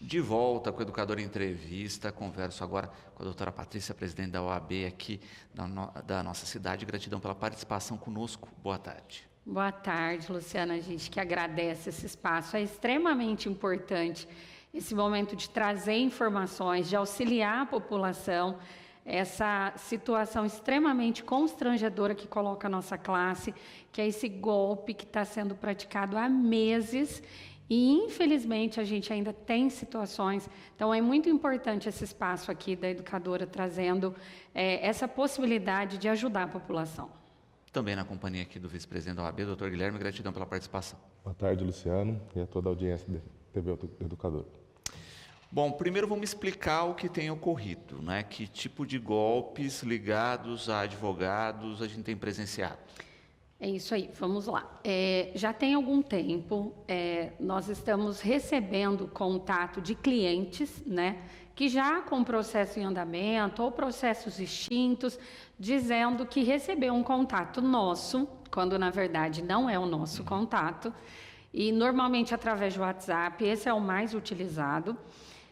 De volta com o Educador Entrevista, converso agora com a doutora Patrícia, presidente da OAB aqui da nossa cidade. Gratidão pela participação conosco. Boa tarde. Boa tarde, Luciana. A gente que agradece esse espaço. É extremamente importante esse momento de trazer informações, de auxiliar a população, essa situação extremamente constrangedora que coloca a nossa classe, que é esse golpe que está sendo praticado há meses. E, infelizmente, a gente ainda tem situações, então é muito importante esse espaço aqui da educadora trazendo essa possibilidade de ajudar a população. Também na companhia aqui do vice-presidente da OAB, doutor Guilherme, gratidão pela participação. Boa tarde, Luciano, e a toda a audiência da TV Educador. Bom, primeiro vamos explicar o que tem ocorrido, né? Que tipo de golpes ligados a advogados a gente tem presenciado? É isso aí, vamos lá. Já tem algum tempo, nós estamos recebendo contato de clientes, né, que já com processo em andamento ou processos extintos, dizendo que recebeu um contato nosso, quando na verdade não é o nosso contato, e normalmente através do WhatsApp, esse é o mais utilizado,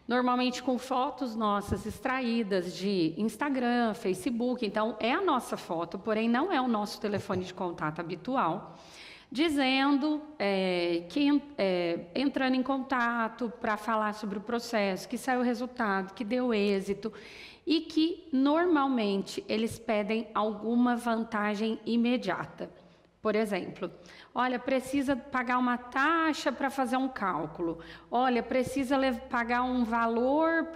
normalmente com fotos nossas extraídas de Instagram, Facebook, então é a nossa foto, porém não é o nosso telefone de contato habitual, dizendo que entrando em contato para falar sobre o processo, que saiu o resultado, que deu êxito, e que normalmente eles pedem alguma vantagem imediata. Por exemplo, olha, precisa pagar uma taxa para fazer um cálculo. Olha, precisa pagar um valor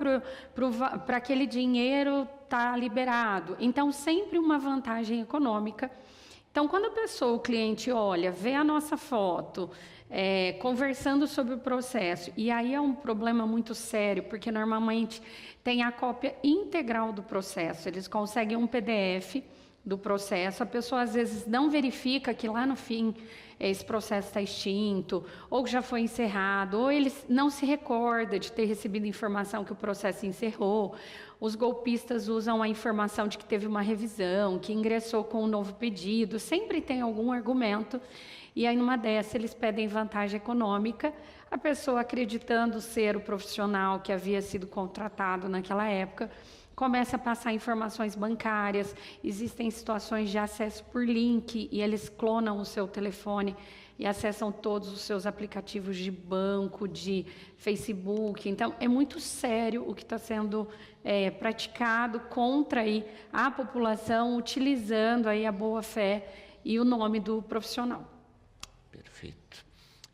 para aquele dinheiro estar liberado. Então, sempre uma vantagem econômica. Então, quando a pessoa, o cliente, olha, vê a nossa foto, conversando sobre o processo, e aí é um problema muito sério, porque normalmente tem a cópia integral do processo. Eles conseguem um PDF do processo, a pessoa às vezes não verifica que lá no fim esse processo está extinto, ou já foi encerrado, ou ele não se recorda de ter recebido informação que o processo encerrou. Os golpistas usam a informação de que teve uma revisão, que ingressou com um novo pedido, sempre tem algum argumento, e aí numa dessa eles pedem vantagem econômica, a pessoa acreditando ser o profissional que havia sido contratado naquela época, começa a passar informações bancárias, existem situações de acesso por link e eles clonam o seu telefone e acessam todos os seus aplicativos de banco, de Facebook. Então, é muito sério o que está sendo praticado contra aí a população, utilizando aí a boa-fé e o nome do profissional. Perfeito.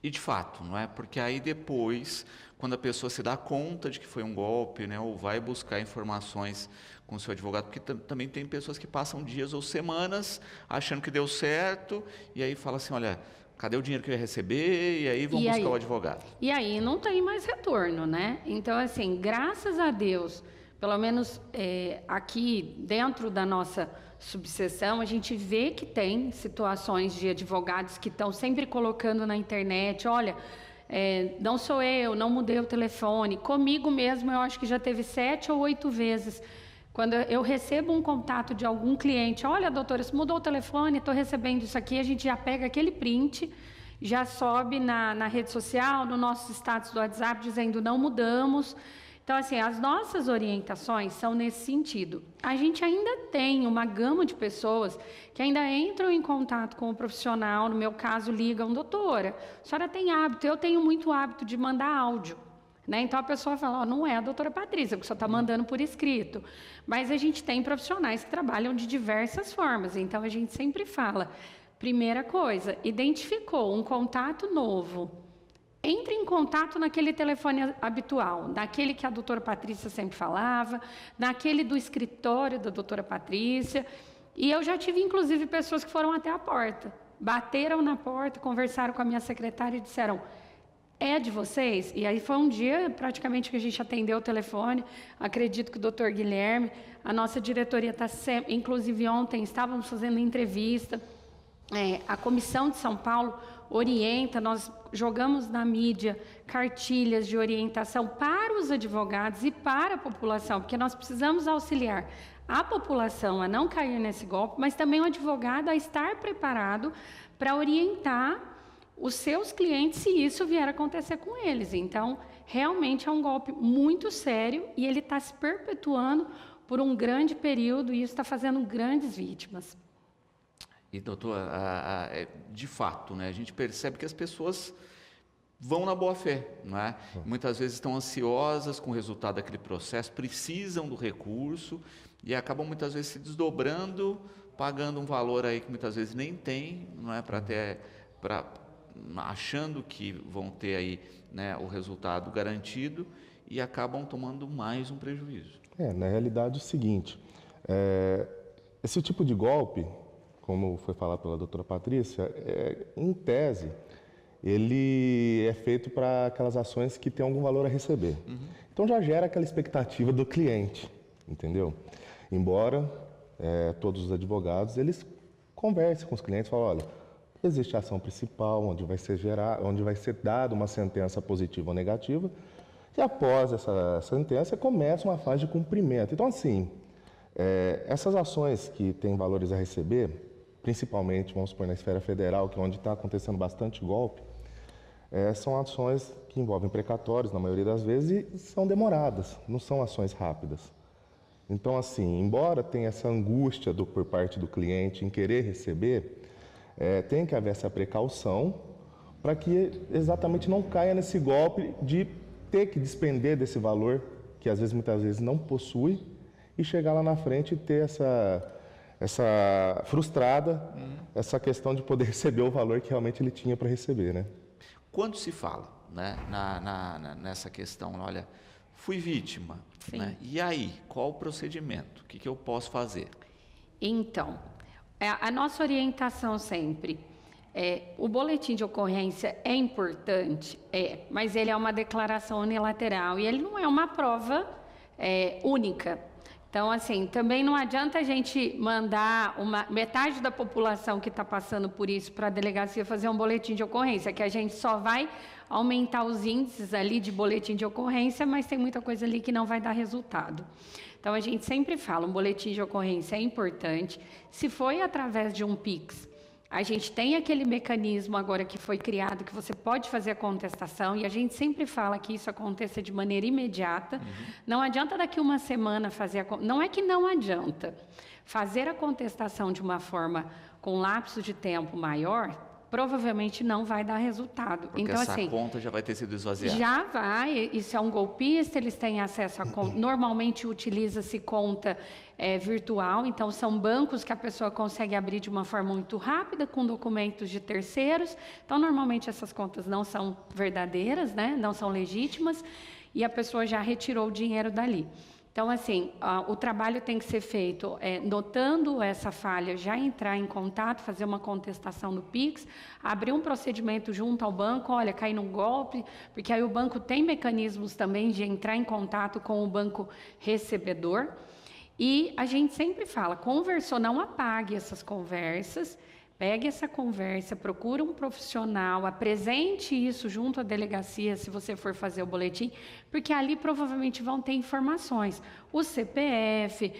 E de fato, não é? Porque aí depois, quando a pessoa se dá conta de que foi um golpe, né, ou vai buscar informações com o seu advogado, porque também tem pessoas que passam dias ou semanas achando que deu certo, e aí fala assim, olha, cadê o dinheiro que eu ia receber? E aí vão buscar o advogado. E aí não tem mais retorno, né? Então, assim, graças a Deus, pelo menos aqui dentro da nossa subseção, a gente vê que tem situações de advogados que estão sempre colocando na internet, olha, não sou eu, não mudei o telefone, comigo mesmo eu acho que já teve 7 ou 8 vezes, quando eu recebo um contato de algum cliente, olha doutora, se mudou o telefone, estou recebendo isso aqui, a gente já pega aquele print, já sobe na rede social, no nosso status do WhatsApp, dizendo não mudamos. Então, assim, as nossas orientações são nesse sentido. A gente ainda tem uma gama de pessoas que ainda entram em contato com o profissional, no meu caso, ligam, doutora, a senhora tem hábito, eu tenho muito hábito de mandar áudio, né? Então, a pessoa fala, não é a doutora Patrícia, porque só está mandando por escrito. Mas a gente tem profissionais que trabalham de diversas formas, então a gente sempre fala, primeira coisa, identificou um contato novo, entre em contato naquele telefone habitual, naquele que a doutora Patrícia sempre falava, naquele do escritório da doutora Patrícia. E eu já tive, inclusive, pessoas que foram até a porta, bateram na porta, conversaram com a minha secretária e disseram, é de vocês? E aí foi um dia praticamente que a gente atendeu o telefone, acredito que o doutor Guilherme, a nossa diretoria está sempre, inclusive ontem estávamos fazendo entrevista, a Comissão de São Paulo orienta, nós jogamos na mídia cartilhas de orientação para os advogados e para a população, porque nós precisamos auxiliar a população a não cair nesse golpe, mas também o advogado a estar preparado para orientar os seus clientes se isso vier a acontecer com eles. Então, realmente é um golpe muito sério e ele está se perpetuando por um grande período e isso está fazendo grandes vítimas. E, doutor, de fato, né, a gente percebe que as pessoas vão na boa fé, não é? Muitas vezes estão ansiosas com o resultado daquele processo, precisam do recurso e acabam muitas vezes se desdobrando, pagando um valor aí que muitas vezes nem tem, não é, achando que vão ter aí, né, o resultado garantido e acabam tomando mais um prejuízo. Na realidade é o seguinte, esse tipo de golpe, como foi falado pela doutora Patrícia, em tese, ele é feito para aquelas ações que têm algum valor a receber. Então já gera aquela expectativa do cliente, entendeu? Embora todos os advogados, eles conversem com os clientes, falam, olha, existe a ação principal, onde vai ser dada uma sentença positiva ou negativa, e após essa sentença começa uma fase de cumprimento. Então, assim, essas ações que têm valores a receber, principalmente, vamos supor, na esfera federal, que é onde está acontecendo bastante golpe, são ações que envolvem precatórios, na maioria das vezes, e são demoradas, não são ações rápidas. Então, assim, embora tenha essa angústia por parte do cliente em querer receber, tem que haver essa precaução para que exatamente não caia nesse golpe de ter que despender desse valor, que às vezes, muitas vezes, não possui, e chegar lá na frente e ter essa frustrada, essa questão de poder receber o valor que realmente ele tinha para receber, né? Quando se fala, né, nessa questão, olha, fui vítima, né, e aí, qual o procedimento? O que eu posso fazer? Então, a nossa orientação sempre o boletim de ocorrência é importante, mas ele é uma declaração unilateral e ele não é uma prova única. Então, assim, também não adianta a gente mandar metade da população que está passando por isso para a delegacia fazer um boletim de ocorrência, que a gente só vai aumentar os índices ali de boletim de ocorrência, mas tem muita coisa ali que não vai dar resultado. Então, a gente sempre fala, um boletim de ocorrência é importante. Se foi através de um Pix, a gente tem aquele mecanismo agora que foi criado, que você pode fazer a contestação, e a gente sempre fala que isso aconteça de maneira imediata. Não adianta daqui uma semana fazer não é que não adianta. Fazer a contestação de uma forma com lapso de tempo maior, provavelmente não vai dar resultado. Porque então, essa assim, conta já vai ter sido esvaziada. Já vai, isso é um golpista, eles têm acesso a conta. Normalmente utiliza-se conta virtual, então são bancos que a pessoa consegue abrir de uma forma muito rápida, com documentos de terceiros. Então, normalmente essas contas não são verdadeiras, né? Não são legítimas, e a pessoa já retirou o dinheiro dali. Então, assim, o trabalho tem que ser feito, notando essa falha, já entrar em contato, fazer uma contestação no Pix, abrir um procedimento junto ao banco, olha, caí num golpe, porque aí o banco tem mecanismos também de entrar em contato com o banco recebedor. E a gente sempre fala, conversou, não apague essas conversas, pegue essa conversa, procure um profissional, apresente isso junto à delegacia, se você for fazer o boletim, porque ali provavelmente vão ter informações. O CPF,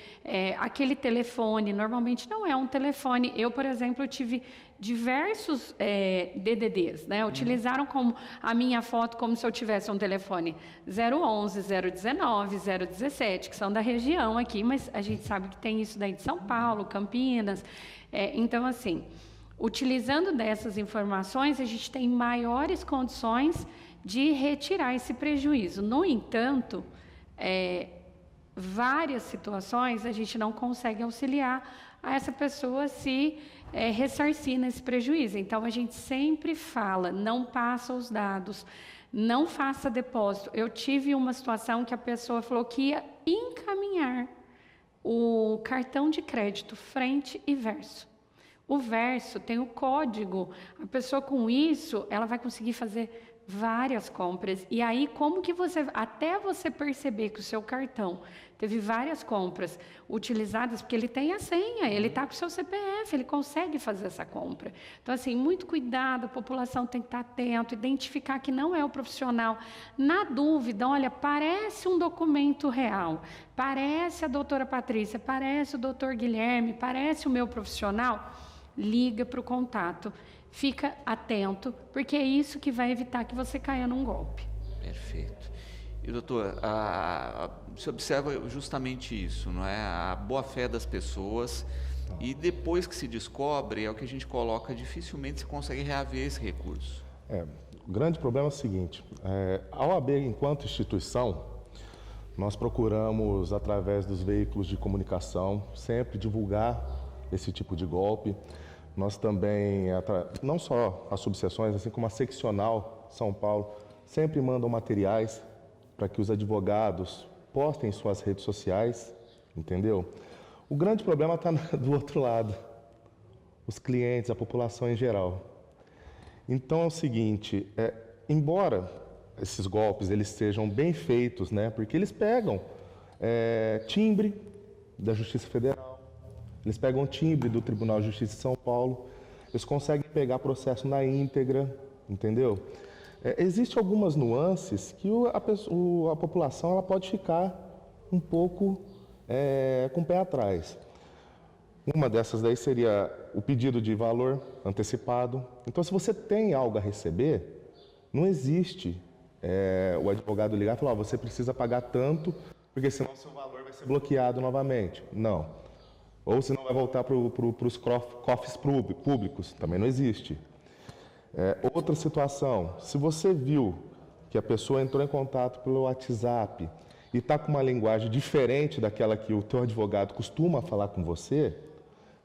aquele telefone, normalmente não é um telefone. Eu, por exemplo, tive diversos DDDs, né? Utilizaram como a minha foto como se eu tivesse um telefone 011, 019, 017, que são da região aqui, mas a gente sabe que tem isso daí de São Paulo, Campinas. Então, assim, utilizando dessas informações, a gente tem maiores condições de retirar esse prejuízo. No entanto, várias situações a gente não consegue auxiliar a essa pessoa se ressarcir nesse prejuízo. Então, a gente sempre fala, não passa os dados, não faça depósito. Eu tive uma situação que a pessoa falou que ia encaminhar o cartão de crédito frente e verso. O verso tem o código, a pessoa com isso, ela vai conseguir fazer várias compras. E aí, como que até você perceber que o seu cartão teve várias compras utilizadas, porque ele tem a senha, ele está com o seu CPF, ele consegue fazer essa compra. Então, assim, muito cuidado, a população tem que estar atento, identificar que não é o profissional. Na dúvida, olha, parece um documento real, parece a doutora Patrícia, parece o doutor Guilherme, parece o meu profissional, liga para o contato. fica atento, porque é isso que vai evitar que você caia num golpe. Perfeito. E, doutor, você observa justamente isso, não é? A boa-fé das pessoas, e depois que se descobre, é o que a gente coloca, dificilmente se consegue reaver esse recurso. O grande problema é o seguinte, a OAB, enquanto instituição, nós procuramos, através dos veículos de comunicação, sempre divulgar esse tipo de golpe. Nós também, não só as subseções, assim como a seccional São Paulo, sempre mandam materiais para que os advogados postem em suas redes sociais, entendeu? O grande problema está do outro lado, os clientes, a população em geral. Então é o seguinte, embora esses golpes eles sejam bem feitos, né, porque eles pegam timbre da Justiça Federal, eles pegam timbre do Tribunal de Justiça de São Paulo, eles conseguem pegar processo na íntegra, entendeu? Existem algumas nuances que a população ela pode ficar um pouco com o pé atrás. Uma dessas daí seria o pedido de valor antecipado. Então, se você tem algo a receber, não existe o advogado ligar e falar, você precisa pagar tanto, porque senão o seu valor vai ser bloqueado novamente. Não. Ou senão vai voltar para os cofres públicos. Também não existe. Outra situação, se você viu que a pessoa entrou em contato pelo WhatsApp e está com uma linguagem diferente daquela que o teu advogado costuma falar com você,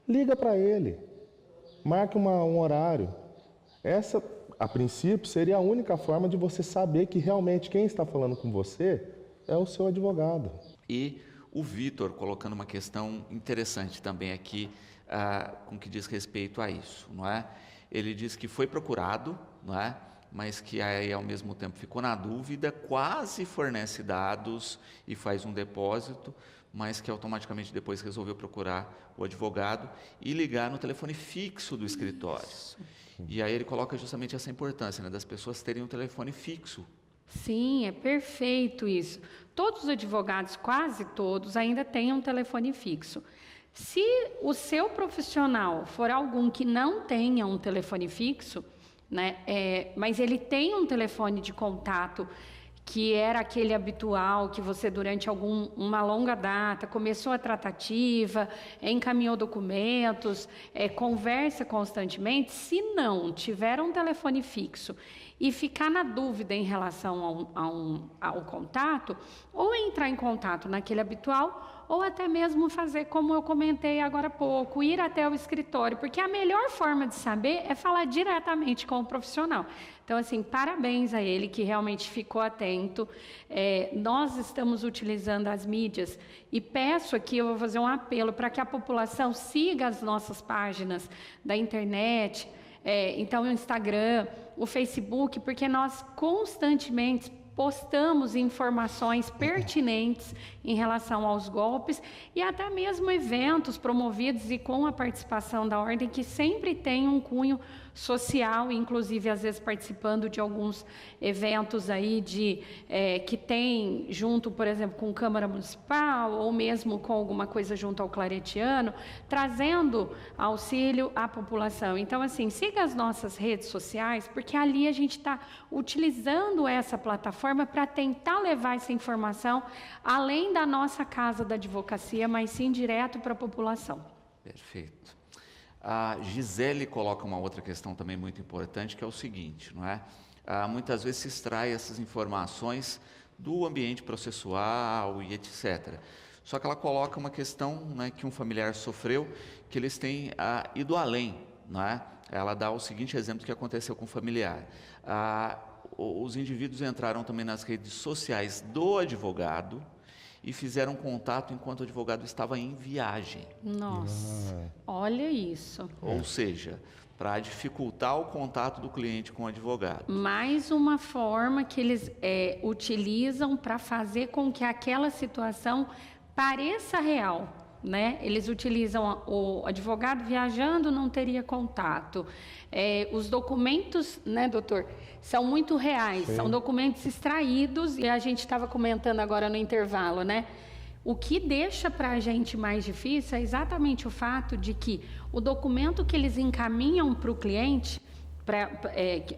liga para ele, marque um horário. Essa, a princípio, seria a única forma de você saber que realmente quem está falando com você é o seu advogado. E o Vitor colocando uma questão interessante também aqui, com que diz respeito a isso, não é? Ele diz que foi procurado, não é? Mas que aí ao mesmo tempo ficou na dúvida, quase fornece dados e faz um depósito, mas que automaticamente depois resolveu procurar o advogado e ligar no telefone fixo do escritório. Isso. E aí ele coloca justamente essa importância, né, das pessoas terem um telefone fixo. Sim, é perfeito isso. Todos os advogados, quase todos, ainda têm um telefone fixo. Se o seu profissional for algum que não tenha um telefone fixo, né, mas ele tem um telefone de contato que era aquele habitual que você durante uma longa data começou a tratativa, encaminhou documentos, conversa constantemente, se não tiver um telefone fixo e ficar na dúvida em relação ao contato, ou entrar em contato naquele habitual, ou até mesmo fazer como eu comentei agora há pouco, ir até o escritório, porque a melhor forma de saber é falar diretamente com o profissional. Então, assim, parabéns a ele que realmente ficou atento. Nós estamos utilizando as mídias e peço aqui, eu vou fazer um apelo para que a população siga as nossas páginas da internet, então o Instagram, o Facebook, porque nós constantemente postamos informações pertinentes em relação aos golpes e até mesmo eventos promovidos e com a participação da Ordem, que sempre tem um cunho social, inclusive às vezes participando de alguns eventos aí que tem junto, por exemplo, com Câmara Municipal ou mesmo com alguma coisa junto ao Claretiano, trazendo auxílio à população. Então, assim, siga as nossas redes sociais, porque ali a gente está utilizando essa plataforma para tentar levar essa informação além da nossa casa da advocacia, mas sim direto para a população. Perfeito. A Gisele coloca uma outra questão também muito importante, que é o seguinte, não é? Muitas vezes se extrai essas informações do ambiente processual e etc. Só que ela coloca uma questão, né, que um familiar sofreu, que eles têm ido além, não é? Ela dá o seguinte exemplo que aconteceu com o familiar. Os indivíduos entraram também nas redes sociais do advogado e fizeram contato enquanto o advogado estava em viagem. Nossa, olha isso. Ou seja, para dificultar o contato do cliente com o advogado. Mais uma forma que eles utilizam para fazer com que aquela situação pareça real, né? Eles utilizam o advogado viajando, não teria contato. Os documentos, né, doutor, são muito reais, Sim. São documentos extraídos, e a gente estava comentando agora no intervalo, né? O que deixa para a gente mais difícil é exatamente o fato de que o documento que eles encaminham para o cliente,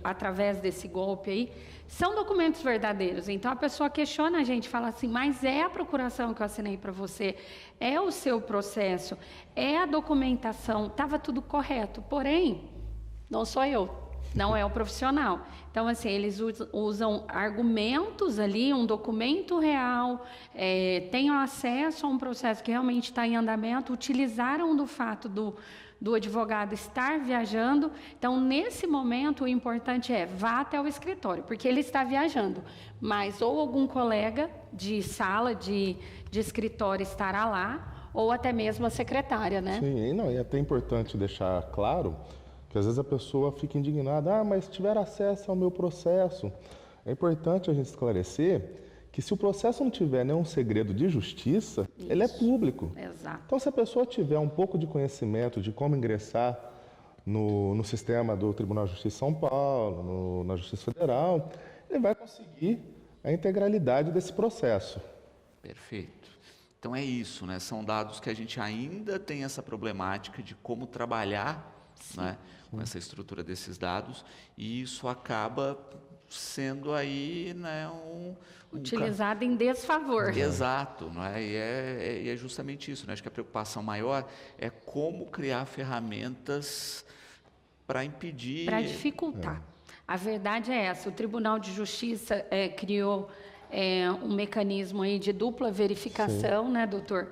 através desse golpe aí, são documentos verdadeiros. Então, a pessoa questiona a gente, fala assim, mas é a procuração que eu assinei para você, é o seu processo, é a documentação, estava tudo correto. Porém, não sou eu, não é o profissional. Então, assim, eles usam argumentos ali, um documento real, têm acesso a um processo que realmente está em andamento, utilizaram do fato do advogado estar viajando. Então, nesse momento, o importante vá até o escritório, porque ele está viajando, mas ou algum colega de sala, de escritório estará lá, ou até mesmo a secretária, né? Sim, e é até importante deixar claro que às vezes a pessoa fica indignada, mas tiver acesso ao meu processo. É importante a gente esclarecer que se o processo não tiver nenhum segredo de justiça, ele é público. Exato. Então, se a pessoa tiver um pouco de conhecimento de como ingressar no sistema do Tribunal de Justiça de São Paulo, na Justiça Federal, ele vai conseguir a integralidade desse processo. Perfeito. Então é isso, né? São dados que a gente ainda tem essa problemática de como trabalhar, né, com essa estrutura desses dados, e isso acaba sendo aí, né, utilizado em desfavor. Exato, não é? E é justamente isso, né? Acho que a preocupação maior é como criar ferramentas para impedir... Para dificultar. A verdade é essa, o Tribunal de Justiça criou um mecanismo aí de dupla verificação, né, doutor?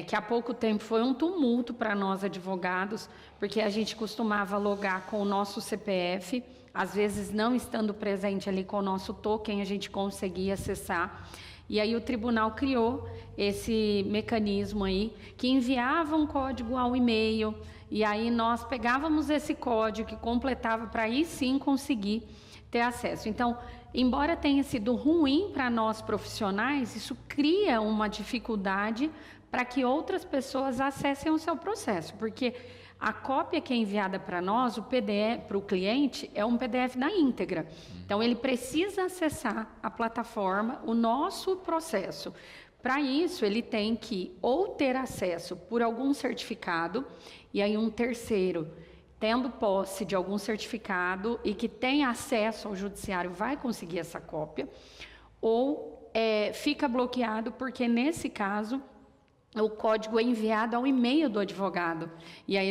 Que há pouco tempo foi um tumulto para nós advogados, porque a gente costumava logar com o nosso CPF, às vezes não estando presente ali com o nosso token, a gente conseguia acessar. E aí o tribunal criou esse mecanismo aí, que enviava um código ao e-mail, e aí nós pegávamos esse código que completava para aí sim conseguir ter acesso. Então, embora tenha sido ruim para nós profissionais, isso cria uma dificuldade para que outras pessoas acessem o seu processo, porque a cópia que é enviada para nós, o PDF para o cliente, é um PDF na íntegra. Então, ele precisa acessar a plataforma, o nosso processo. Para isso, ele tem que ou ter acesso por algum certificado, e aí um terceiro, tendo posse de algum certificado e que tem acesso ao judiciário, vai conseguir essa cópia, ou fica bloqueado, porque nesse caso o código é enviado ao e-mail do advogado. E aí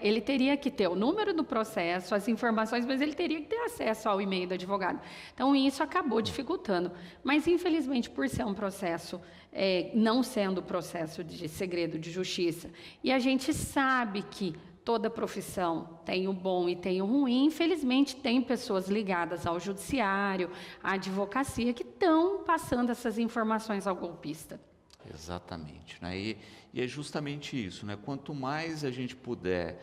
ele teria que ter o número do processo, as informações, mas ele teria que ter acesso ao e-mail do advogado. Então, isso acabou dificultando. Mas, infelizmente, por ser um processo, não sendo processo de segredo de justiça, e a gente sabe que toda profissão tem o bom e tem o ruim, infelizmente tem pessoas ligadas ao judiciário, à advocacia, que estão passando essas informações ao golpista. Exatamente, né? E é justamente isso, né? Quanto mais a gente puder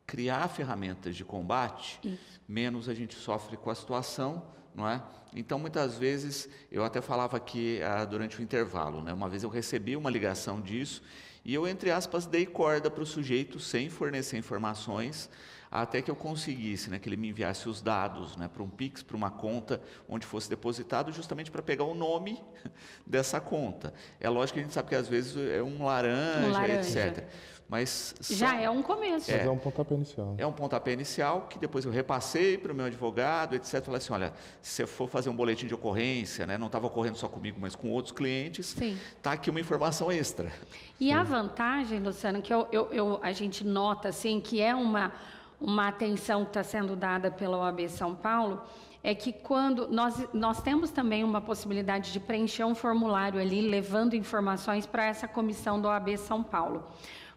criar ferramentas de combate, menos a gente sofre com a situação, não é? Então, muitas vezes, eu até falava aqui durante o intervalo, né? Uma vez eu recebi uma ligação disso e eu, entre aspas, dei corda para o sujeito sem fornecer informações, até que eu conseguisse, né, que ele me enviasse os dados, né, para um Pix, para uma conta onde fosse depositado, justamente para pegar o nome dessa conta. É lógico que a gente sabe que às vezes é um laranja. Etc. Mas já é um começo. Mas é um pontapé inicial. É um pontapé inicial que depois eu repassei para o meu advogado, etc. Falei assim, olha, se você for fazer um boletim de ocorrência, né, não estava ocorrendo só comigo, mas com outros clientes, está aqui uma informação extra. E a vantagem, Luciano, que a gente nota assim, que é uma atenção que está sendo dada pela OAB São Paulo, é que quando nós temos também uma possibilidade de preencher um formulário ali, levando informações para essa comissão da OAB São Paulo.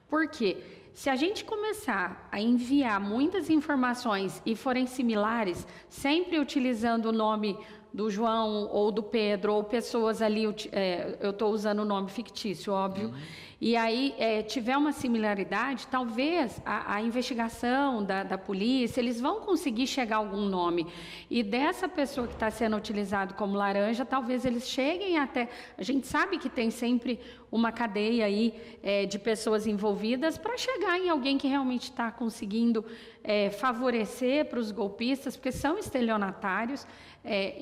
Por quê? Se a gente começar a enviar muitas informações e forem similares, sempre utilizando o nome do João ou do Pedro, ou pessoas ali, eu estou usando o nome fictício, óbvio, e aí tiver uma similaridade, talvez a investigação da polícia, eles vão conseguir chegar a algum nome. E dessa pessoa que está sendo utilizado como laranja, talvez eles cheguem até... A gente sabe que tem sempre uma cadeia aí de pessoas envolvidas para chegar em alguém que realmente está conseguindo favorecer para os golpistas, porque são estelionatários,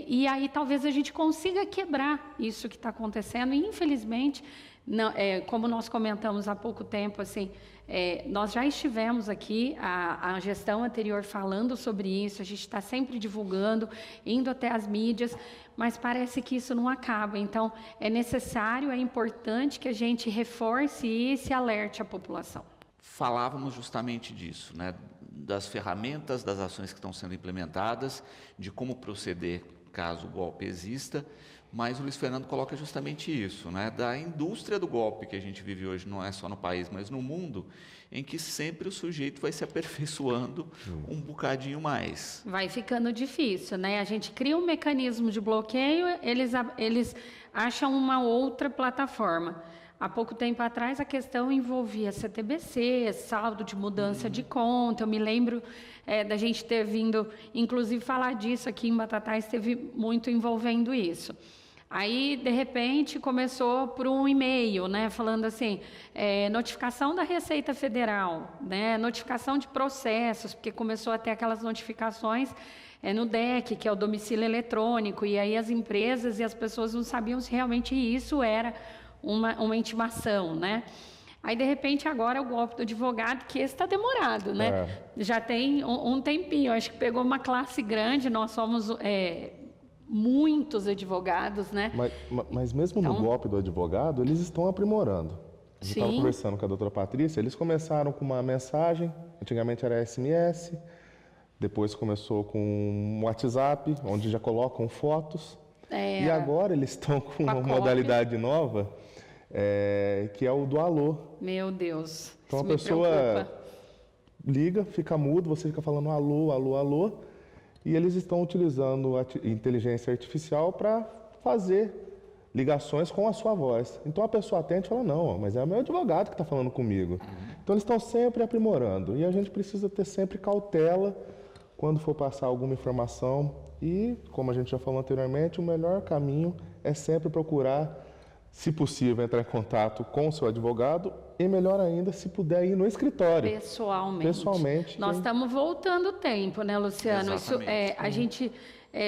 e aí talvez a gente consiga quebrar isso que está acontecendo, e infelizmente Não, como nós comentamos há pouco tempo, assim, nós já estivemos aqui, a gestão anterior falando sobre isso, a gente está sempre divulgando, indo até as mídias, mas parece que isso não acaba. Então, é necessário, é importante que a gente reforce isso e alerte a população. Falávamos justamente disso, né? Das ferramentas, das ações que estão sendo implementadas, de como proceder caso o golpe exista, mas o Luiz Fernando coloca justamente isso, né? Da indústria do golpe que a gente vive hoje, não é só no país, mas no mundo, em que sempre o sujeito vai se aperfeiçoando um bocadinho mais. Vai ficando difícil, né? A gente cria um mecanismo de bloqueio, eles acham uma outra plataforma. Há pouco tempo atrás, a questão envolvia CTBC, saldo de mudança de conta. Eu me lembro da gente ter vindo, inclusive, falar disso aqui em Batatais, teve muito envolvendo isso. Aí, de repente, começou por um e-mail, né, falando assim, notificação da Receita Federal, né, notificação de processos, porque começou a ter aquelas notificações no DEC, que é o domicílio eletrônico, e aí as empresas e as pessoas não sabiam se realmente isso era uma intimação, né? Aí, de repente, agora o golpe do advogado, que esse está demorado, né? Já tem um tempinho, acho que pegou uma classe grande, nós somos muitos advogados, né? Mas mesmo no golpe do advogado, eles estão aprimorando. A gente estava conversando com a doutora Patrícia, eles começaram com uma mensagem, antigamente era SMS, depois começou com um WhatsApp, onde já colocam fotos, e agora eles estão com uma modalidade nova, que é o do alô. Meu Deus, então a pessoa liga, fica mudo, você fica falando alô, alô, alô, e eles estão utilizando a inteligência artificial para fazer ligações com a sua voz. Então a pessoa atende e fala, não, mas é o meu advogado que está falando comigo. Então eles estão sempre aprimorando, e a gente precisa ter sempre cautela quando for passar alguma informação, e, como a gente já falou anteriormente, o melhor caminho é sempre procurar, se possível, entrar em contato com o seu advogado e, melhor ainda, se puder ir no escritório. Pessoalmente. Nós estamos voltando o tempo, né, Luciano? Exatamente. A gente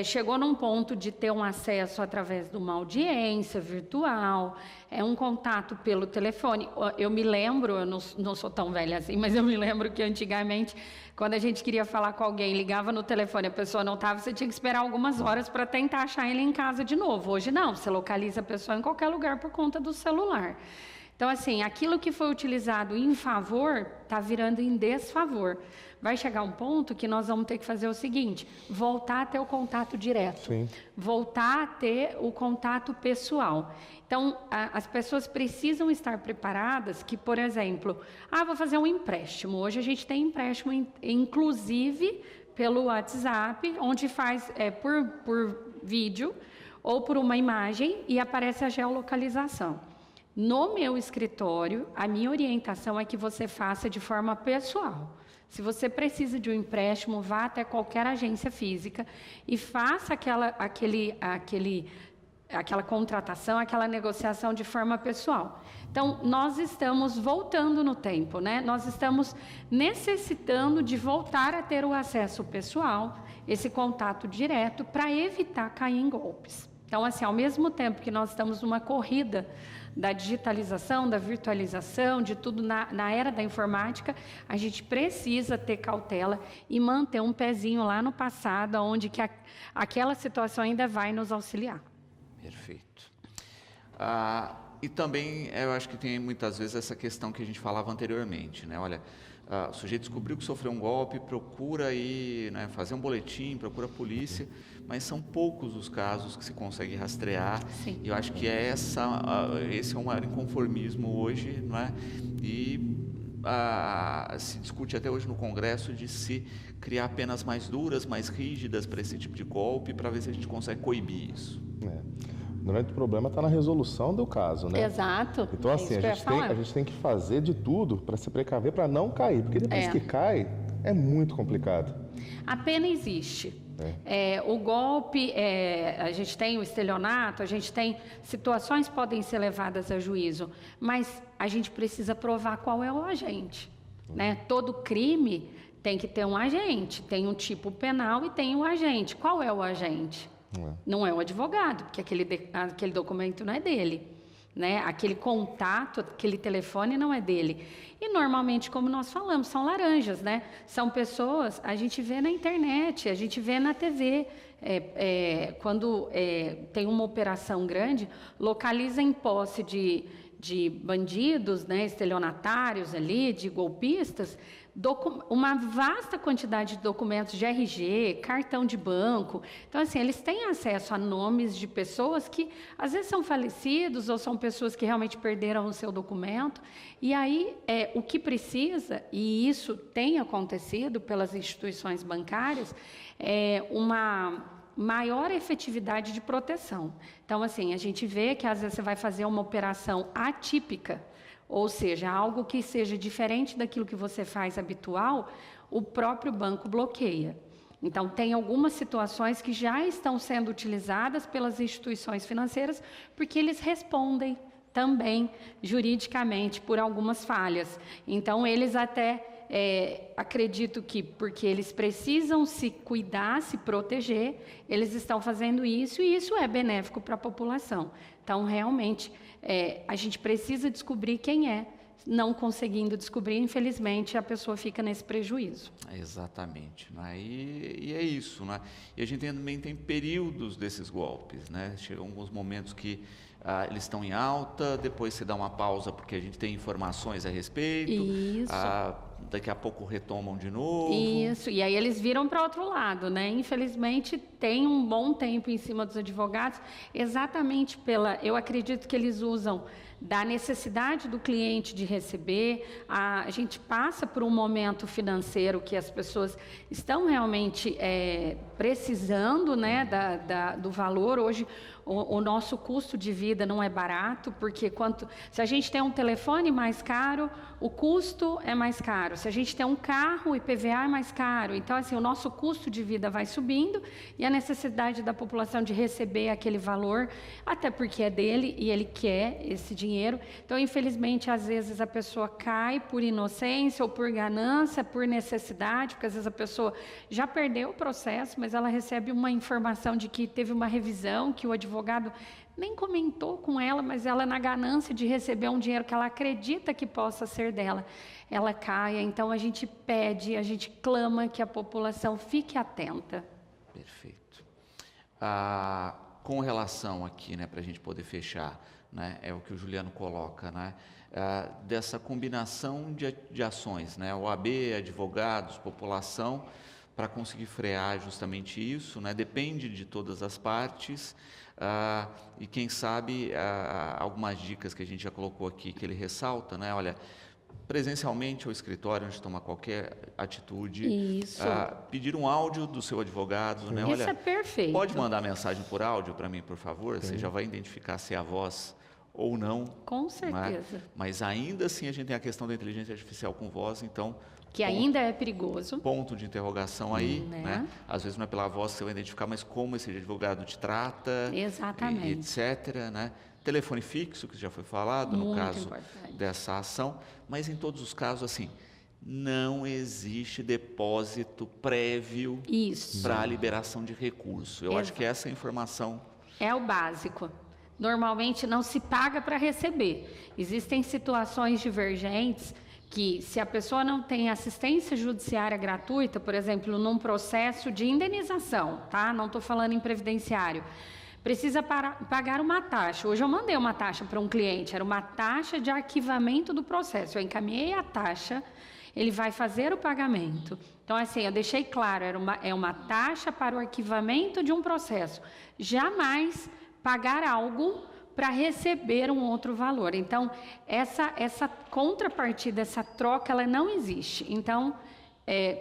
chegou num ponto de ter um acesso através de uma audiência virtual, um contato pelo telefone. Eu me lembro, eu não sou tão velha assim, mas eu me lembro que antigamente, quando a gente queria falar com alguém, ligava no telefone, a pessoa não estava, você tinha que esperar algumas horas para tentar achar ele em casa de novo. Hoje não, você localiza a pessoa em qualquer lugar por conta do celular. Então, assim, aquilo que foi utilizado em favor está virando em desfavor. Vai chegar um ponto que nós vamos ter que fazer o seguinte, voltar a ter o contato direto, voltar a ter o contato pessoal. Então, as pessoas precisam estar preparadas que, por exemplo, vou fazer um empréstimo. Hoje a gente tem empréstimo, inclusive, pelo WhatsApp, onde faz por vídeo ou por uma imagem e aparece a geolocalização. No meu escritório, a minha orientação é que você faça de forma pessoal. Se você precisa de um empréstimo, vá até qualquer agência física e faça aquela contratação, aquela negociação de forma pessoal. Então, nós estamos voltando no tempo, né? Nós estamos necessitando de voltar a ter o acesso pessoal, esse contato direto, para evitar cair em golpes. Então, assim, ao mesmo tempo que nós estamos numa corrida da digitalização, da virtualização, de tudo na era da informática, a gente precisa ter cautela e manter um pezinho lá no passado, onde que aquela situação ainda vai nos auxiliar. Perfeito. E também, eu acho que tem muitas vezes essa questão que a gente falava anteriormente, né? Olha, o sujeito descobriu que sofreu um golpe, procura ir, né, fazer um boletim, procura a polícia, mas são poucos os casos que se consegue rastrear. Sim. E eu acho que esse é um maior inconformismo hoje, não é? E se discute até hoje no Congresso de se criar penas mais duras, mais rígidas para esse tipo de golpe, para ver se a gente consegue coibir isso. O grande problema está na resolução do caso, né? Exato. Então, assim, a gente tem que fazer de tudo para se precaver, para não cair, porque depois que cai, é muito complicado. A pena existe. O golpe, a gente tem o estelionato, a gente tem situações que podem ser levadas a juízo, mas a gente precisa provar qual é o agente, né? Todo crime tem que ter um agente, tem um tipo penal e tem um agente. Qual é o agente? Não é o advogado, porque aquele documento não é dele. né? Aquele contato, aquele telefone não é dele. E normalmente, como nós falamos, são laranjas, né? São pessoas, a gente vê na internet, a gente vê na TV, quando tem uma operação grande, localiza em posse de bandidos, né, estelionatários ali, de golpistas, uma vasta quantidade de documentos de RG, cartão de banco. Então, assim, eles têm acesso a nomes de pessoas que, às vezes, são falecidos ou são pessoas que realmente perderam o seu documento. E aí, o que precisa, e isso tem acontecido pelas instituições bancárias, é uma maior efetividade de proteção. Então, assim, a gente vê que, às vezes, você vai fazer uma operação atípica, ou seja, algo que seja diferente daquilo que você faz habitual, o próprio banco bloqueia. Então, tem algumas situações que já estão sendo utilizadas pelas instituições financeiras, porque eles respondem também juridicamente por algumas falhas. Então, eles até acredito que, porque eles precisam se cuidar, se proteger, eles estão fazendo isso, e isso é benéfico para a população. Então, realmente, a gente precisa descobrir quem é. Não conseguindo descobrir, infelizmente, a pessoa fica nesse prejuízo. Exatamente. Né? E é isso. Né? E a gente também tem períodos desses golpes. Né? Chegam alguns momentos que eles estão em alta, depois se dá uma pausa porque a gente tem informações a respeito. Isso. Daqui a pouco retomam de novo. Isso, e aí eles viram para outro lado, né? Infelizmente, tem um bom tempo em cima dos advogados, exatamente eu acredito que eles usam da necessidade do cliente de receber. A gente passa por um momento financeiro que as pessoas estão realmente precisando, né, do valor. Hoje, o nosso custo de vida não é barato, porque se a gente tem um telefone mais caro, o custo é mais caro. Se a gente tem um carro, o IPVA é mais caro. Então, assim, o nosso custo de vida vai subindo e a necessidade da população de receber aquele valor, até porque é dele e ele quer esse dinheiro. Então, infelizmente, às vezes a pessoa cai por inocência ou por ganância, por necessidade, porque às vezes a pessoa já perdeu o processo, mas ela recebe uma informação de que teve uma revisão, que o advogado nem comentou com ela, mas ela, na ganância de receber um dinheiro que ela acredita que possa ser dela, ela caia. Então, a gente pede, a gente clama que a população fique atenta. Perfeito. Com relação aqui, né, para a gente poder fechar, né, é o que o Juliano coloca, né, dessa combinação de ações, né, OAB, advogados, população, para conseguir frear justamente isso, né, depende de todas as partes. E quem sabe algumas dicas que a gente já colocou aqui, que ele ressalta, né? Olha, presencialmente ao escritório, antes de tomar qualquer atitude, pedir um áudio do seu advogado, né? Isso Olha, é perfeito. pode mandar mensagem por áudio para mim, por favor? Você já vai identificar se é a voz ou não. Com certeza. Né? Mas ainda assim a gente tem a questão da inteligência artificial com voz, então... Que ainda é perigoso. Ponto de interrogação aí, né? Às vezes não é pela voz que você vai identificar, mas como esse advogado te trata, exatamente, etc. Né? Telefone fixo, que já foi falado, muito no caso importante dessa ação, mas em todos os casos, assim, não existe depósito prévio para a liberação de recurso. Eu acho que essa informação... É o básico. Normalmente não se paga para receber. Existem situações divergentes que, se a pessoa não tem assistência judiciária gratuita, por exemplo, num processo de indenização, tá? Não estou falando em previdenciário, precisa pagar uma taxa. Hoje eu mandei uma taxa para um cliente, era uma taxa de arquivamento do processo. Eu encaminhei a taxa, ele vai fazer o pagamento. Então, assim, eu deixei claro, é uma taxa para o arquivamento de um processo. Jamais pagar algo para receber um outro valor. Então, essa contrapartida, essa troca, ela não existe. Então,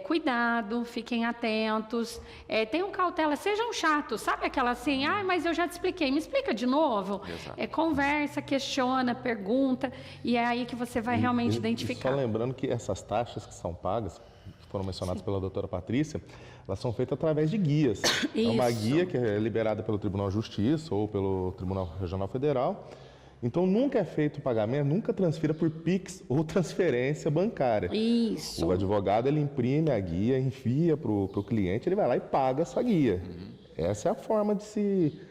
cuidado, fiquem atentos, tenham cautela, sejam chatos, sabe aquela assim, mas eu já te expliquei, me explica de novo? Conversa, questiona, pergunta, e é aí que você vai realmente identificar. Só lembrando que essas taxas que são pagas, que foram mencionadas pela doutora Patrícia, elas são feitas através de guias. É uma guia que é liberada pelo Tribunal de Justiça ou pelo Tribunal Regional Federal. Então, nunca é feito o pagamento, nunca transfira por Pix ou transferência bancária. Isso. O advogado, ele imprime a guia, envia para o cliente, ele vai lá e paga essa guia. Essa é a forma de se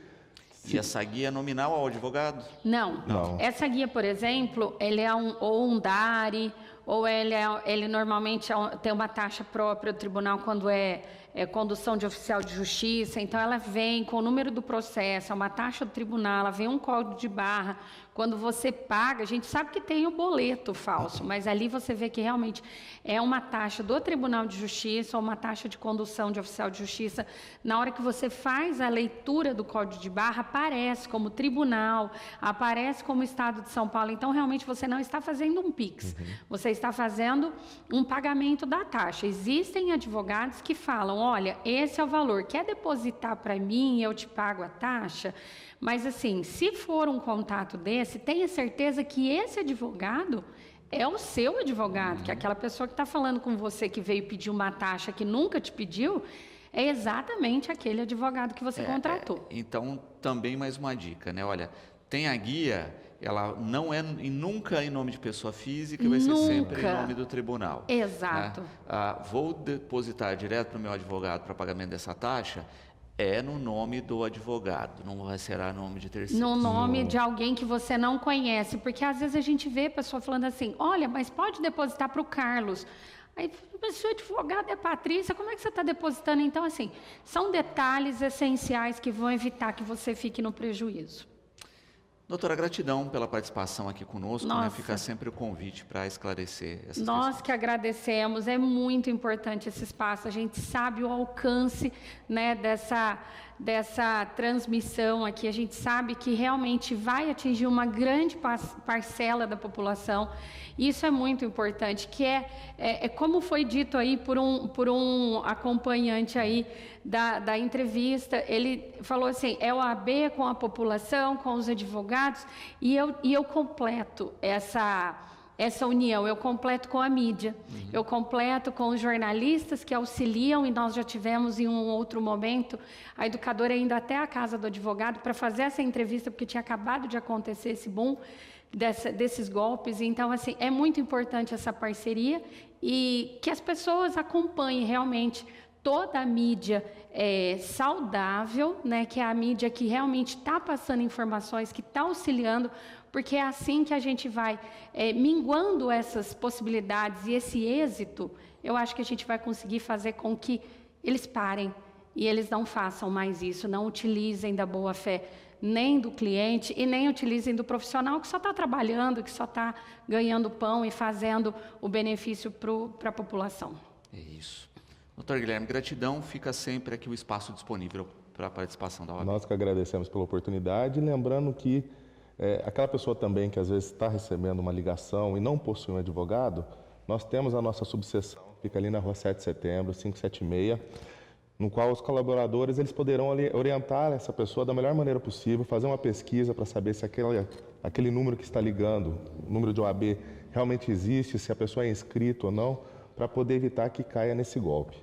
E essa guia é nominal ao advogado? Não. Não. Essa guia, por exemplo, ele é ou um DARE, ou ele normalmente tem uma taxa própria do tribunal quando é condução de oficial de justiça. Então, ela vem com o número do processo, é uma taxa do tribunal, ela vem um código de barra. Quando você paga, a gente sabe que tem o boleto falso, mas ali você vê que realmente é uma taxa do Tribunal de Justiça ou uma taxa de condução de oficial de justiça. Na hora que você faz a leitura do código de barra, aparece como tribunal, aparece como Estado de São Paulo. Então, realmente, você não está fazendo um PIX, você está fazendo um pagamento da taxa. Existem advogados que falam, olha, esse é o valor, quer depositar para mim, eu te pago a taxa? Mas, assim, se for um contato desse, tenha certeza que esse advogado é o seu advogado, que aquela pessoa que está falando com você, que veio pedir uma taxa que nunca te pediu, é exatamente aquele advogado que você contratou. Então, também mais uma dica, né? Olha, tem a guia, ela não é nunca em nome de pessoa física, vai ser sempre em nome do tribunal. Exato. Né? Vou depositar direto para o meu advogado para pagamento dessa taxa, é no nome do advogado, não será no nome de terceiro. No nome de alguém que você não conhece, porque às vezes a gente vê a pessoa falando assim, olha, mas pode depositar para o Carlos. Aí, mas se o advogado é Patrícia, como é que você está depositando? Então, assim, são detalhes essenciais que vão evitar que você fique no prejuízo. Doutora, gratidão pela participação aqui conosco, né? Nossa. Fica sempre o convite para esclarecer essas Nós questões. que agradecemos, é muito importante esse espaço, a gente sabe o alcance, né, dessa transmissão aqui, a gente sabe que realmente vai atingir uma grande parcela da população. Isso é muito importante, que é como foi dito aí por um acompanhante aí da entrevista, ele falou assim, é o AB com a população, com os advogados, e eu completo essa união, eu completo com a mídia, eu completo com os jornalistas que auxiliam, e nós já tivemos em um outro momento a educadora indo até a casa do advogado para fazer essa entrevista, porque tinha acabado de acontecer esse boom desses golpes. Então, assim, é muito importante essa parceria e que as pessoas acompanhem realmente toda a mídia saudável, né, que é a mídia que realmente está passando informações, que está auxiliando, porque é assim que a gente vai minguando essas possibilidades e esse êxito, eu acho que a gente vai conseguir fazer com que eles parem e eles não façam mais isso, não utilizem da boa-fé nem do cliente e nem utilizem do profissional que só está trabalhando, que só está ganhando pão e fazendo o benefício para a população. É isso. Doutor Guilherme, gratidão. Fica sempre aqui o espaço disponível para a participação da OAB. Nós que agradecemos pela oportunidade, lembrando que aquela pessoa também que às vezes está recebendo uma ligação e não possui um advogado, nós temos a nossa subseção, fica ali na Rua 7 de Setembro, 576, no qual os colaboradores eles poderão orientar essa pessoa da melhor maneira possível, fazer uma pesquisa para saber se aquele número que está ligando, o número de OAB, realmente existe, se a pessoa é inscrita ou não, para poder evitar que caia nesse golpe.